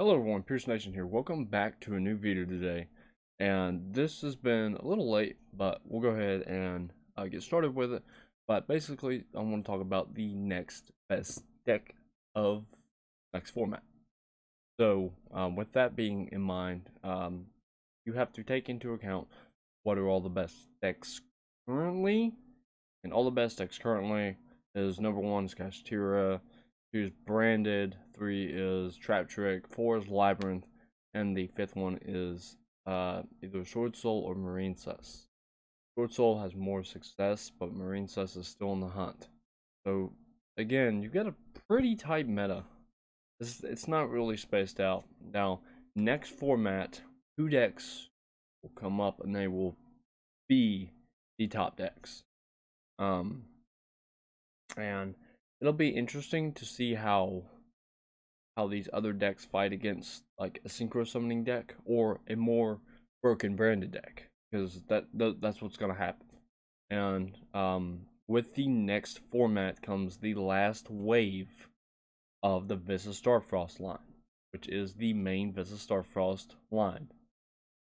Hello everyone, Pierce Nation here. Welcome back to a new video today. And this has been a little late, but we'll go ahead and get started with it. But basically, I want to talk about the next best deck of next format. So, with that being in mind, you have to take into account what are all the best decks currently. And all the best decks currently is number one is Kashtira, 2 is Branded, 3 is Trap Trick, 4 is Labyrinth, and the 5th one is either Sword Soul or Marine Sus. Sword Soul has more success, but Marine Sus is still in the hunt. So again, you've got a pretty tight meta. It's not really spaced out. Now, next format, 2 decks will come up and they will be the top decks. And it'll be interesting to see how these other decks fight against like a synchro summoning deck or a more broken branded deck, because that's what's gonna happen. And with the next format comes the last wave of the Vista Starfrost line, which is the main Vista Starfrost line,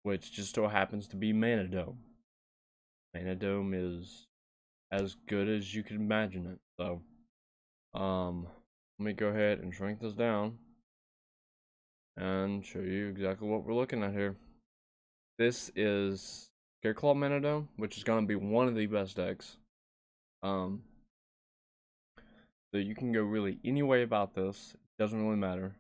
which just so happens to be Manadome. Manadome is as good as you can imagine it. So let me go ahead and shrink this down and show you exactly what we're looking at here. This is Scareclaw Manadome, which is going to be one of the best decks. So you can go really any way about this. It doesn't really matter.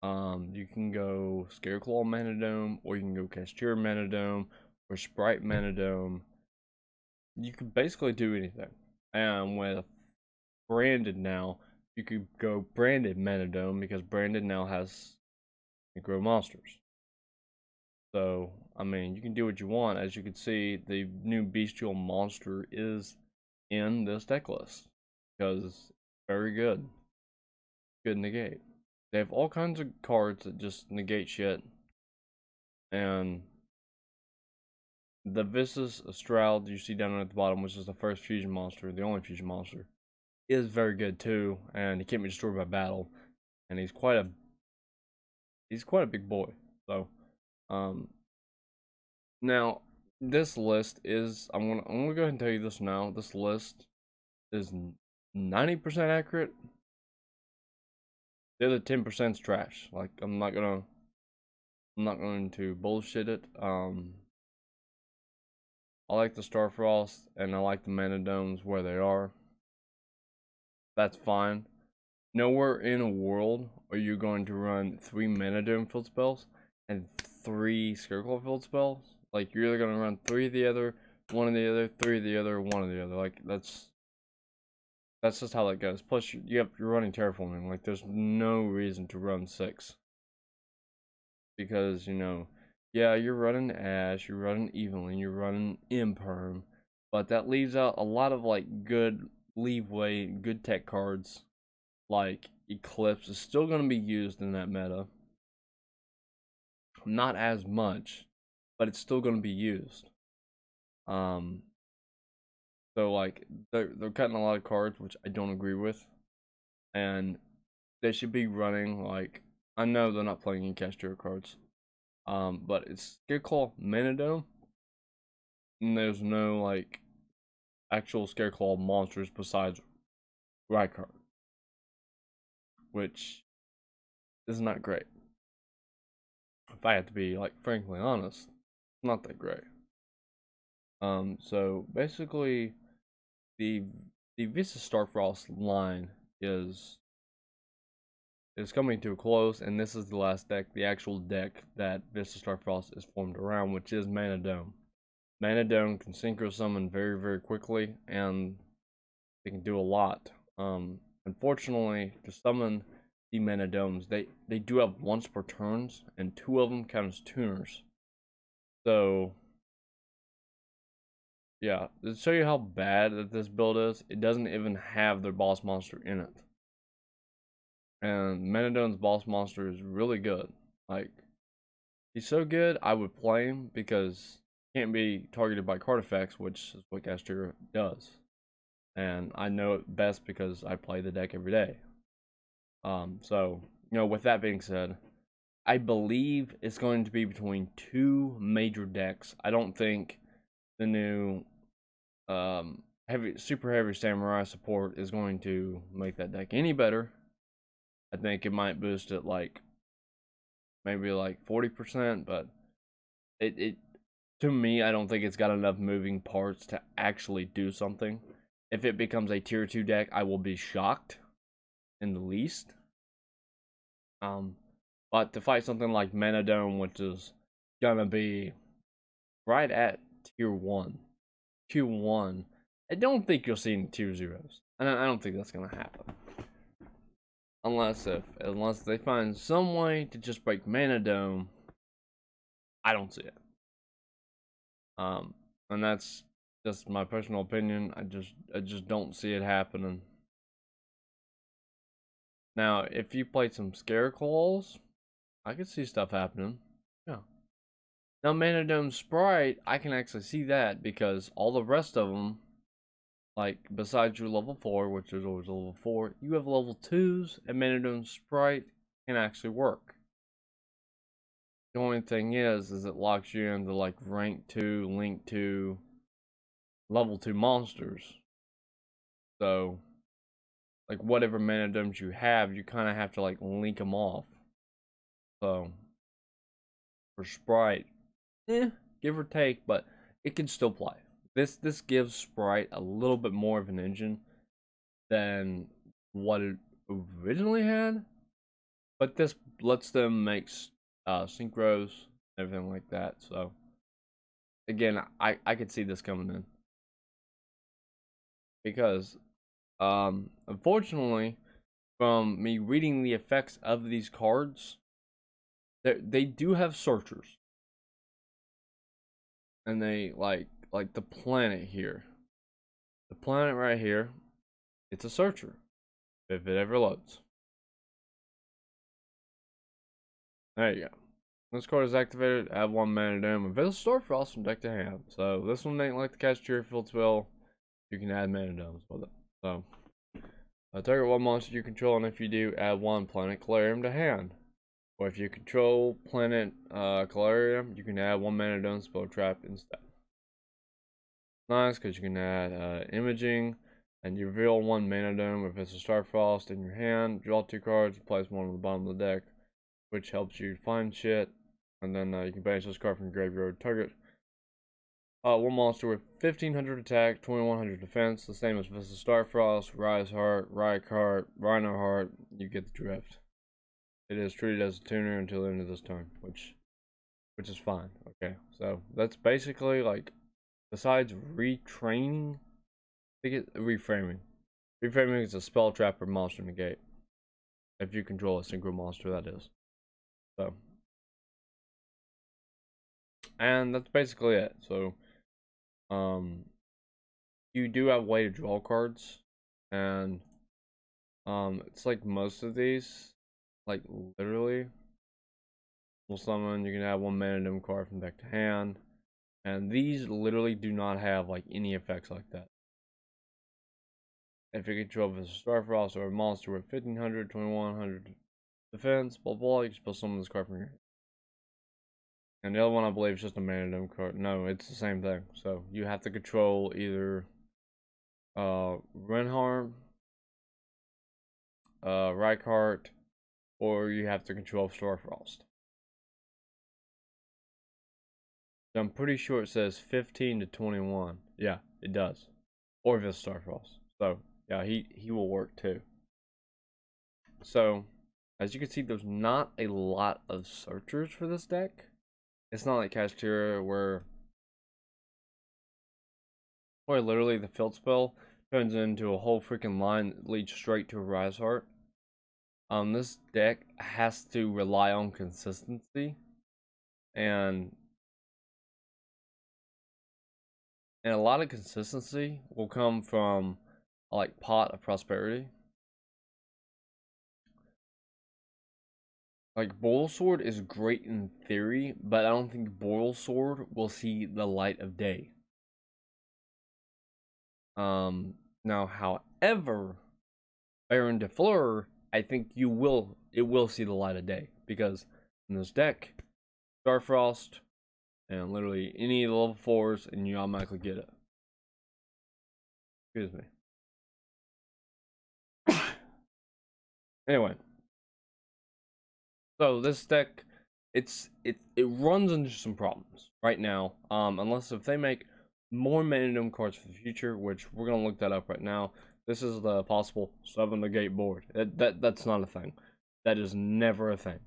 You can go Scareclaw Manadome, or you can go Kashtira Manadome, or Sprite Manadome. You could basically do anything. And with Branded now, you could go Branded Manadome, because Branded now has grow monsters. So, I mean, you can do what you want. As you can see, the new bystial monster is in this deck list, because it's very good. Good negate. They have all kinds of cards that just negate shit. And the Vistas Astral you see down at the bottom, which is the first fusion monster, the only fusion monster, is very good too, and he can't be destroyed by battle. And he's quite a big boy. So now this list is, I'm gonna go ahead and tell you this now. This list is 90% accurate. The other 10% is trash. Like, I'm not going to bullshit it. I like the Starfrost and I like the Manadomes where they are. That's fine. Nowhere in a world are you going to run 3 Manadome field spells and 3 Scareclaw field spells. Like, you're either gonna run 3 of the other, 1 of the other, 3 of the other, 1 of the other. Like, that's just how that goes. Plus, you're running terraforming. Like, there's no reason to run 6, because, you know, yeah, you're running Ash, you're running Evelyn, you're running Imperm, but that leaves out a lot of like good leeway, good tech cards. Like Eclipse is still going to be used in that meta. Not as much, but it's still going to be used. So like they're cutting a lot of cards, which I don't agree with, and they should be running like, I know they're not playing in Kashtira cards, but it's Scareclaw Manadome, and there's no like actual Scareclaw monsters besides Rykard, which is not great. If I have to be like frankly honest, not that great. So basically, the Vista Starfrost line is coming to a close, and this is the last deck, the actual deck that Vista Starfrost is formed around, which is Manadome. Manadome can synchro summon very, very quickly, and they can do a lot. Unfortunately, to summon the Manadomes, they do have once per turns, and 2 of them count as tuners. So yeah, to show you how bad that this build is, it doesn't even have their boss monster in it. And Manadome's boss monster is really good. Like, he's so good, I would play him, because he can't be targeted by card effects, which is what Kashtira does. And I know it best because I play the deck every day. So, you know, with that being said, I believe it's going to be between two major decks. I don't think the new super heavy samurai support is going to make that deck any better. I think it might boost it like maybe like 40%, but it to me, I don't think it's got enough moving parts to actually do something. If it becomes a tier 2 deck, I will be shocked in the least. But to fight something like Manadome, which is gonna be right at tier 1, Q1, I don't think you'll see any tier 0s. And I don't think that's gonna happen. Unless they find some way to just break Manadome, I don't see it. And that's just my personal opinion. I just don't see it happening. Now, if you played some Scare Claws, I could see stuff happening. Yeah. Now, Manadome Sprite, I can actually see that because all the rest of them, like besides your level 4, which is always a level 4, you have level 2s, and Manadome Sprite can actually work. The only thing is it locks you into like rank 2, link 2, level 2 monsters. So, like whatever Manadomes you have, you kind of have to like link them off. So, for Sprite, give or take, but it can still play. This gives Sprite a little bit more of an engine than what it originally had, but this lets them make synchros, everything like that. So again, I could see this coming in because unfortunately, from me reading the effects of these cards, they do have searchers, and they like the planet here. The planet right here, it's a searcher, if it ever loads. There you go. This card is activated, add 1 Manadome, and visit Starfrost from deck to hand. So this one ain't like the Cast Cheer Field spell. You can add Manadomes with it. So target 1 monster you control, and if you do, add 1 Planet Calarium to hand. Or if you control Planet Calarium, you can add 1 Manadome spell trap instead. Nice, because you can add Imaging, and you reveal 1 Manadome if it's a Starfrost in your hand. Draw 2 cards, place 1 on the bottom of the deck, which helps you find shit. And then you can banish this card from your graveyard target. 1 monster with 1500 attack, 2100 defense, the same as Vista Starfrost, Rise Heart, Riot Heart, Rhino Heart. You get the drift. It is treated as a tuner until the end of this turn, which is fine. Okay, so that's basically like, besides retraining, I think reframing. Reframing is a spell trap or monster negate. If you control a synchro monster, that is. So. And that's basically it. So, you do have a way to draw cards, and it's like most of these, like literally, will summon. You can add 1 Manadome card from deck to hand, and these literally do not have like any effects like that. If you control a Starfrost or a monster with 1500, 2100 defense, blah blah, you can spell summon this card from your hand. And the other one, I believe, is just a Manadome card. No, it's the same thing. So you have to control either Reinhardt, Reichardt, or you have to control Starfrost. So I'm pretty sure it says 15 to 21. Yeah, it does. Or if it's Starfrost. So yeah, he will work too. So as you can see, there's not a lot of searchers for this deck. It's not like Kashtira where literally the field spell turns into a whole freaking line that leads straight to a Rise Heart. This deck has to rely on consistency, and a lot of consistency will come from like Pot of Prosperity. Like Boil Sword is great in theory, but I don't think Boil Sword will see the light of day. Now, however, Baron de Fleur, I think it will see the light of day, because in this deck, Starfrost, and literally any of the level 4s, and you automatically get it. Excuse me. Anyway, so this deck, it runs into some problems right now. Unless if they make more Manadome cards for the future, which we're gonna look that up right now. This is the possible 7 negate board. That's not a thing. That is never a thing.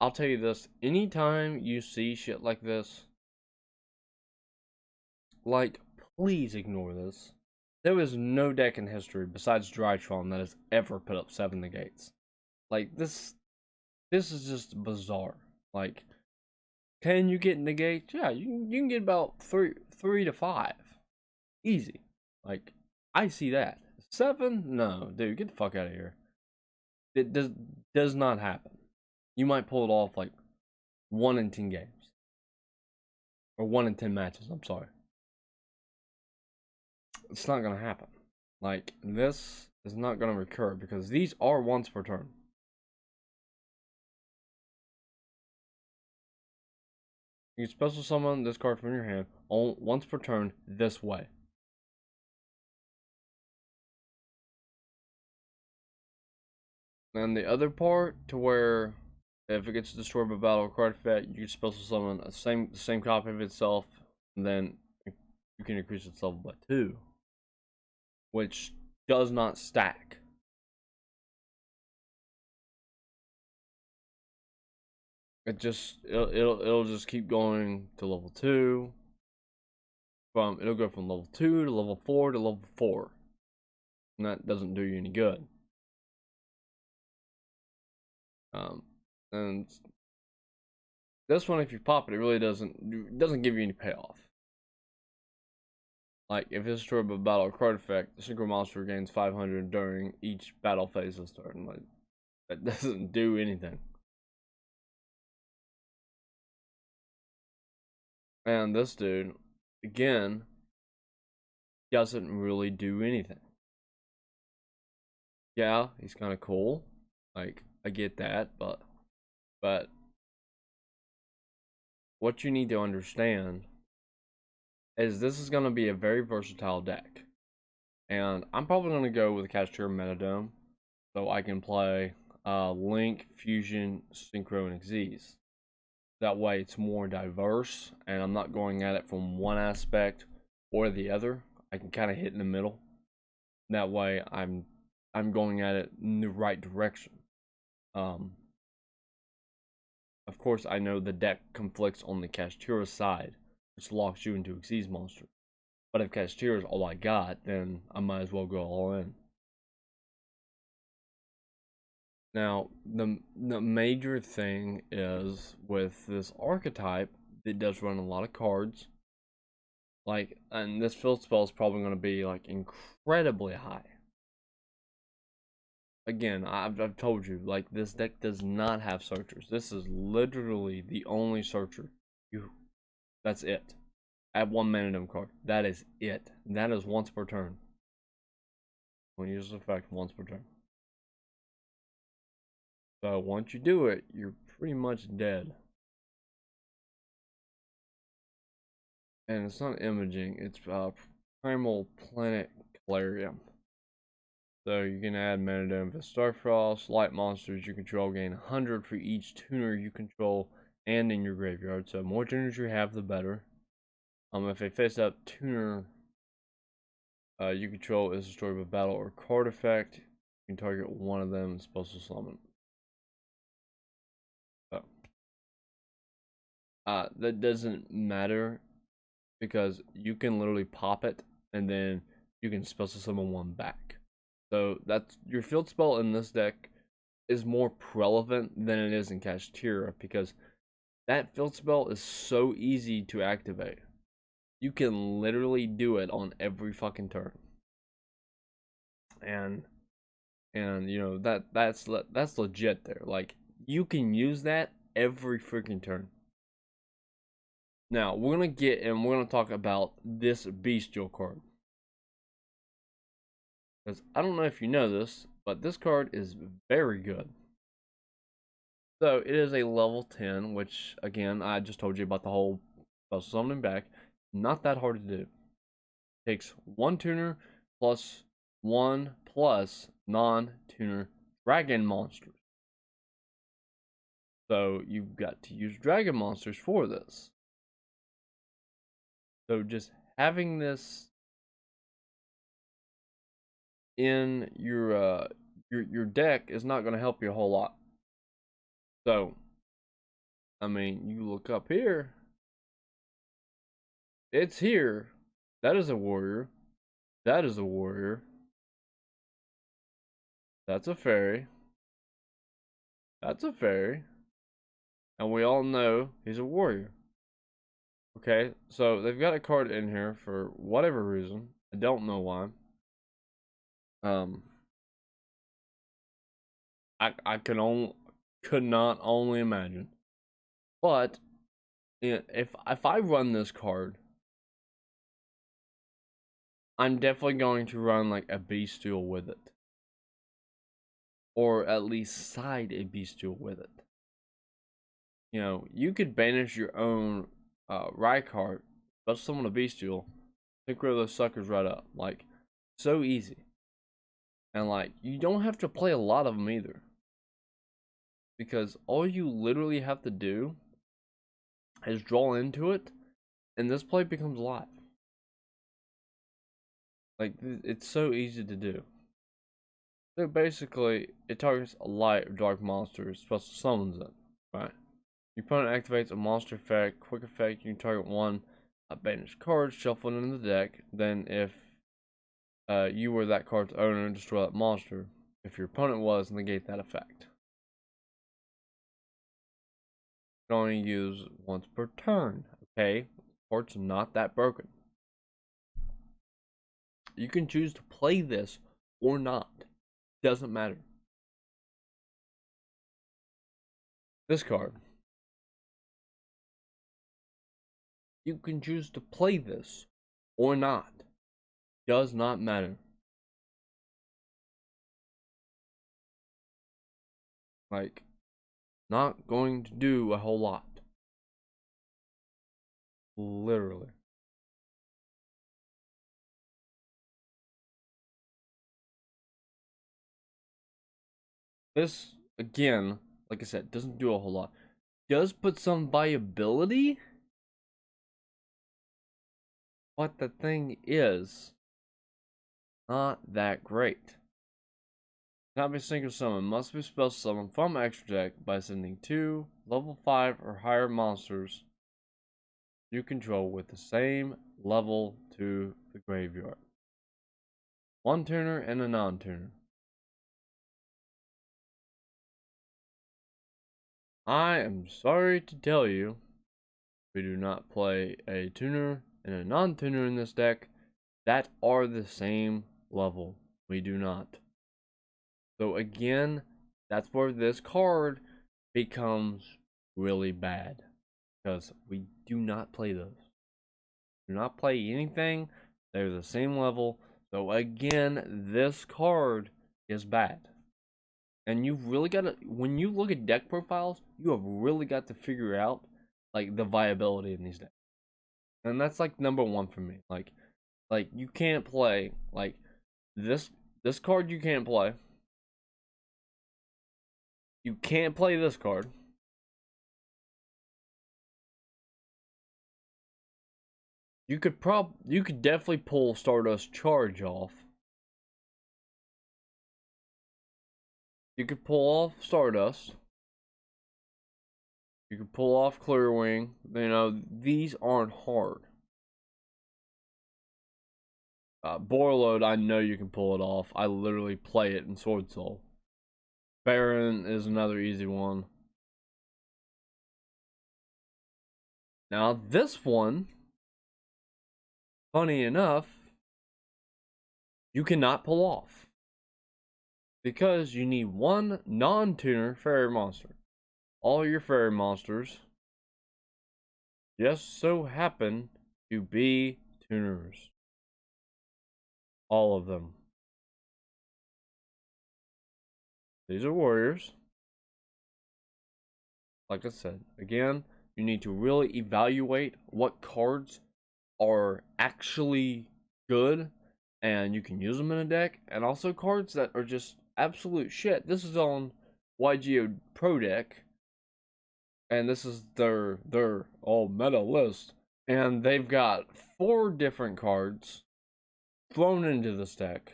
I'll tell you this, anytime you see shit like this, like, please ignore this. There is no deck in history besides Drytron that has ever put up 7 negates. Like, this is just bizarre. Like, can you get negates? Yeah, you can get about 3 to 5. Easy. Like, I see that. 7? No, dude, get the fuck out of here. It does not happen. You might pull it off like 1 in 10 games. Or 1 in 10 matches, I'm sorry. It's not gonna happen. Like, this is not gonna recur because these are once per turn. You can special summon this card from your hand once per turn this way. And the other part to where if it gets destroyed by battle or card effect, you can special summon the same copy of itself, and then you can increase its level by 2, which does not stack. It'll just keep going to level 2. It'll go from level 2 to level 4 to level 4, and that doesn't do you any good. And this one, if you pop it, it really doesn't give you any payoff. Like, if it's destroyed by battle or card effect, the synchro monster gains 500 during each battle phase of turn. Like, that doesn't do anything. And this dude, again, doesn't really do anything. Yeah, he's kind of cool. Like, I get that, but what you need to understand is this is going to be a very versatile deck. And I'm probably going to go with a Cashier Manadome, so I can play Link, Fusion, Synchro, and Xyz. That way it's more diverse, and I'm not going at it from one aspect or the other. I can kind of hit in the middle. That way I'm going at it in the right direction. Of course, I know the deck conflicts on the Kashtira side, which locks you into Xyz monster. But if Kashtira is all I got, then I might as well go all in. Now, the major thing is with this archetype, it does run a lot of cards. Like, and this field spell is probably going to be like incredibly high. Again, I've told you, like, this deck does not have searchers. This is literally the only searcher. That's it. Add 1 Manadome card. That is it. That is once per turn. When you use this effect once per turn. So once you do it, you're pretty much dead. And it's not imaging, it's Primal Planet Calarium. So you can add Manadome to Starfrost. Light monsters you control gain 100 for each tuner you control and in your graveyard. So more tuners you have, the better. If a face-up tuner you control is destroyed by battle or card effect, you can target one of them and special summon. So that doesn't matter because you can literally pop it and then you can special summon one back. So that's your field spell in this deck is more relevant than it is in Kashtira because that field spell is so easy to activate. You can literally do it on every fucking turn. And you know that's legit there. Like, you can use that every freaking turn. Now, we're gonna talk about this bystial card. Because I don't know if you know this, but this card is very good. So it is a level 10, which again I just told you about the whole special summoning back. Not that hard to do. Takes one tuner plus one plus non-tuner dragon monsters. So you've got to use dragon monsters for this. So just having this in your deck is not going to help you a whole lot. So I mean, you look up here, it's here. That is a warrior. That is a warrior. That's a fairy. That's a fairy. And we all know he's a warrior. Okay, so they've got a card in here for whatever reason. I don't know why. I could not only imagine. But if I run this card, I'm definitely going to run like a bystial with it. Or at least side a bystial with it. You know, you could banish your own Rykart, but summon a bystial, pick rid of those suckers right up. Like, so easy. And like, you don't have to play a lot of them either. Because all you literally have to do is draw into it, and this play becomes live. Like, it's so easy to do. So basically, it targets a light or dark monster, special summons it, right? Your opponent activates a monster effect, quick effect, you can target one banished card, shuffle it into the deck, then if you were that card's owner, destroy that monster. If your opponent was, negate that effect. You can only use once per turn, okay? The card's not that broken. You can choose to play this or not. Doesn't matter. This card. You can choose to play this or not. Does not matter. Like, not going to do a whole lot. Literally. This, again, like I said, doesn't do a whole lot. Does put some viability, but the thing is, not that great. Cannot be single summon, must be spell summoned from extra deck by sending 2 level 5 or higher monsters you control with the same level to the graveyard. One tuner and a non-tuner. I am sorry to tell you, we do not play a tuner and a non-tuner in this deck that are the same level. We do not. So again, that's where this card becomes really bad. Because we do not play those. Do not play anything. They're the same level. So again, this card is bad. And you've really got to, when you look at deck profiles, you have really got to figure out like the viability in these decks. And that's like number one for me. Like you can't play like this card you can't play. You can't play this card. You could definitely pull Stardust Charge off. You could pull off Stardust. You could pull off Clearwing. You know, these aren't hard. Borload, I know you can pull it off. I literally play it in Sword Soul. Baron is another easy one. Now, this one, funny enough, you cannot pull off. Because you need one non-tuner fairy monster. All your fairy monsters just so happen to be tuners. All of them. These are warriors. like I said, again, you need to really evaluate what cards are actually good and you can use them in a deck, and also cards that are just absolute shit. This is on YGO Pro Deck, and this is their all meta list, and they've got 4 different cards thrown into this deck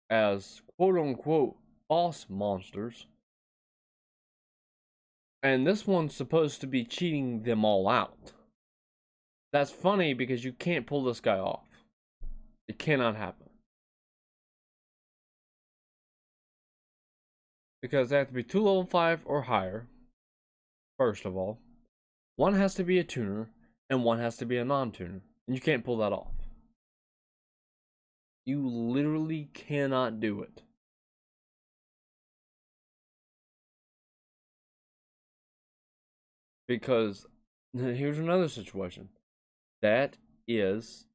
as quote unquote boss monsters, and this one's supposed to be cheating them all out. That's funny because you can't pull this guy off. It cannot happen. Because they have to be 2 level 5 or higher, first of all. One has to be a tuner, and one has to be a non-tuner. And you can't pull that off. You literally cannot do it. Because here's another situation. That is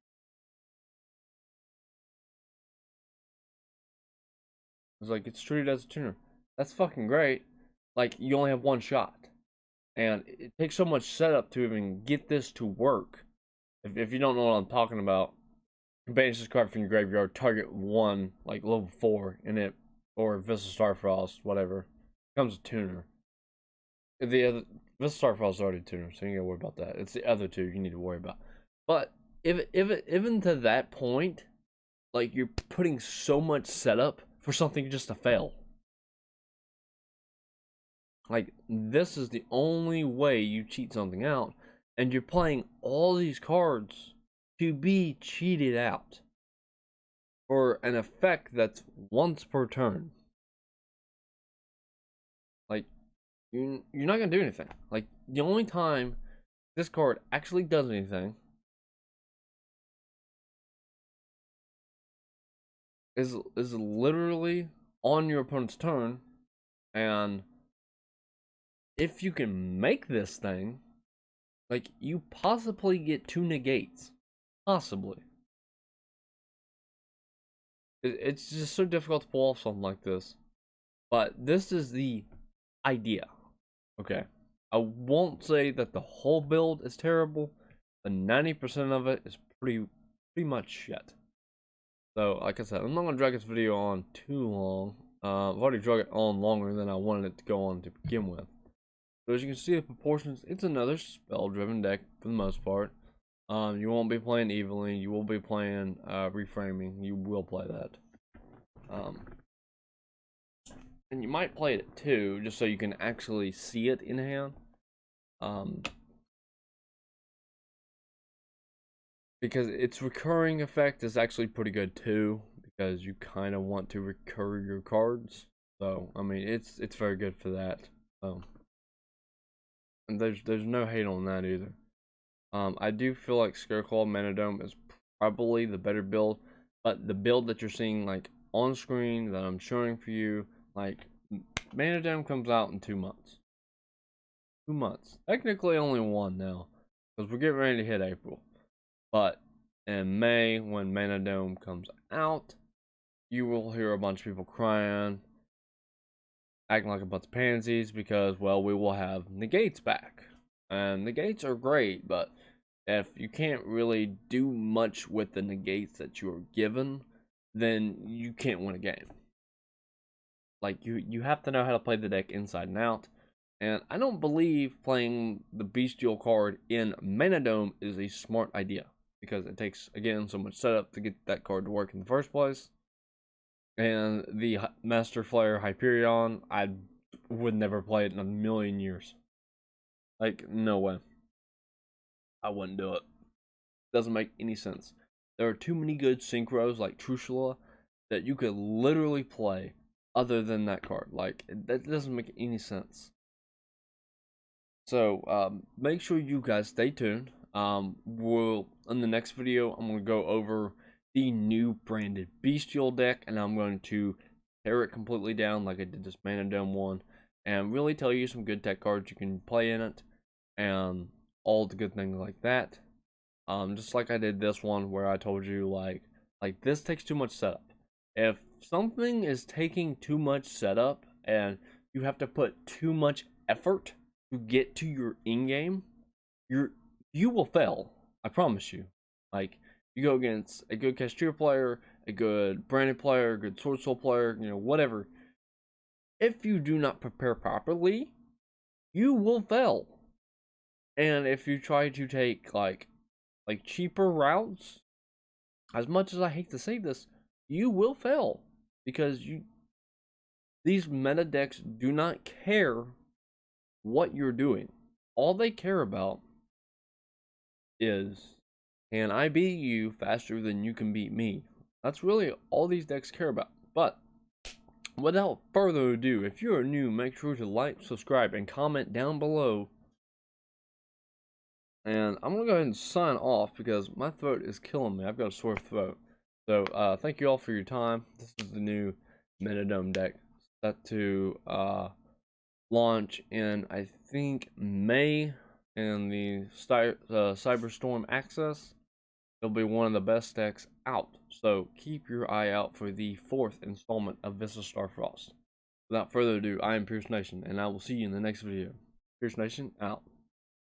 it's like it's treated as a tuner. That's fucking great. Like, you only have one shot. And it takes so much setup to even get this to work. If you don't know what I'm talking about, banish this card from your graveyard, target 1, like level 4 in it, or Vista Starfrost, whatever. Becomes a tuner. The other Vista Starfrost is already a tuner, so you ain't gotta worry about that. It's the other 2 you need to worry about. But even to that point, like, you're putting so much setup for something just to fail. Like, this is the only way you cheat something out, and you're playing all these cards to be cheated out for an effect that's once per turn. Like, you're not gonna do anything. Like, the only time this card actually does anything is literally on your opponent's turn, and if you can make this thing, like, you possibly get 2 negates. Possibly. It's just so difficult to pull off something like this. But this is the idea. Okay. I won't say that the whole build is terrible, but 90% of it is pretty much shit. So, like I said, I'm not going to drag this video on too long. I've already drug it on longer than I wanted it to go on to begin with. So as you can see the proportions, it's another spell-driven deck for the most part. You won't be playing evilly, you will be playing reframing, you will play that. And you might play it too, just so you can actually see it in hand. Because its recurring effect is actually pretty good too, because you kind of want to recur your cards. So, I mean, it's very good for that. And there's no hate on that either. I do feel like Scareclaw Manadome is probably the better build, but the build that you're seeing like on screen that I'm showing for you, like, Manadome comes out in 2 months. 2 months. Technically only 1 now, because we're getting ready to hit April. But in May, when Manadome comes out, you will hear a bunch of people crying, acting like a bunch of pansies, because, well, we will have negates back. And negates are great, but if you can't really do much with the negates that you are given, then you can't win a game. Like, you have to know how to play the deck inside and out. And I don't believe playing the Bystial card in Manadome is a smart idea, because it takes, again, so much setup to get that card to work in the first place. And the Master Flare Hyperion, I would never play it in a million years. Like, no way. I wouldn't do it. Doesn't make any sense. There are too many good synchros like Trushula that you could literally play other than that card. Like, that doesn't make any sense. So, make sure you guys stay tuned. We'll, in the next video, I'm going to go over the new branded Bystial deck, and I'm going to tear it completely down like I did this Manadome one, and really tell you some good tech cards you can play in it, and all the good things like that. Just like I did this one where I told you, like this takes too much setup. If something is taking too much setup and you have to put too much effort to get to your end game, you will fail. I promise you. Like, you go against a good Castillo player, a good Branded player, a good Sword Soul player, whatever. If you do not prepare properly, you will fail. And if you try to take like cheaper routes, as much as I hate to say this, you will fail because these meta decks do not care what you're doing. All they care about is, can I beat you faster than you can beat me? That's really all these decks care about. But without further ado, if you are new, make sure to like, subscribe, and comment down below. And I'm gonna go ahead and sign off because my throat is killing me. I've got a sore throat. So thank you all for your time. This is the new Manadome deck set to launch in, I think, May in the Cyberstorm Access. It'll be one of the best decks out. So keep your eye out for the 4th installment of Vista Starfrost. Without further ado, I am Pierce Nation, and I will see you in the next video. Pierce Nation, out.